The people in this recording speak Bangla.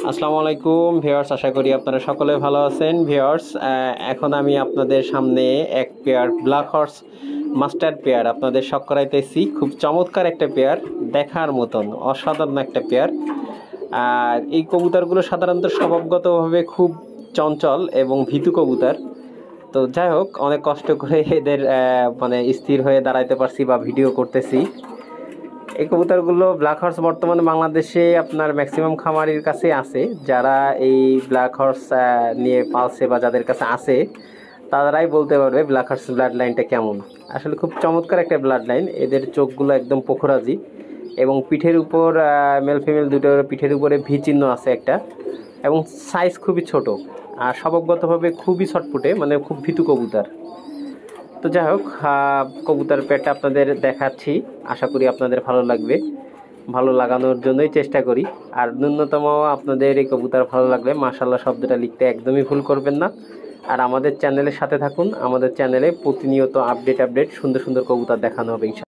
আসসালামু আলাইকুম ভিউয়ার্স, আশা করি আপনারা সকলে ভালো আছেন। ভিউয়ার্স, এখন আমি আপনাদের সামনে এক pair black horse master pair আপনাদের শখ করাইতেছি। খুব চমৎকার একটা পেয়ার, দেখার মতন অসাধারণ একটা পেয়ার। আর এই কবুতরগুলো সাধারণত স্বভাবগতভাবে খুব চঞ্চল এবং ভীতু কবুতর। তো যাই হোক, অনেক কষ্ট করে এদের মানে স্থির হয়ে দাঁড়াইতে পারছি বা ভিডিও করতেছি। এই কবুতরগুলো ব্ল্যাক হর্স বর্তমানে বাংলাদেশে আপনার ম্যাক্সিমাম খামারির কাছে আছে। যারা এই ব্ল্যাক হর্স নিয়ে পালছে বা যাদের কাছে আছে, তারাই বলতে পারবে ব্ল্যাক হর্স ব্লাড লাইনটা কেমন। আসলে খুব চমৎকার একটা ব্লাড লাইন। এদের চোখগুলো একদম পোখরাজি এবং পিঠের উপর মেল ফিমেল দুটোর পিঠের উপরে ভি চিহ্ন আছে একটা, এবং সাইজ খুবই ছোট আর স্বভাবগতভাবে খুবই ছটফুটে, মানে খুব ভীতু কবুতর। তো যাই হোক, কবুতর পেটটা আপনাদের দেখাচ্ছি, আশা করি আপনাদের ভালো লাগবে। ভালো লাগানোর জন্যই চেষ্টা করি। আর ন্যূনতম আপনাদের এই কবুতর ভালো লাগলে মাশাআল্লাহ শব্দটা লিখতে একদমই ভুল করবেন না। আর আমাদের চ্যানেলের সাথে থাকুন। আমাদের চ্যানেলে প্রতিনিয়ত আপডেট সুন্দর সুন্দর কবুতর দেখানো হবে ইনশাআল্লাহ।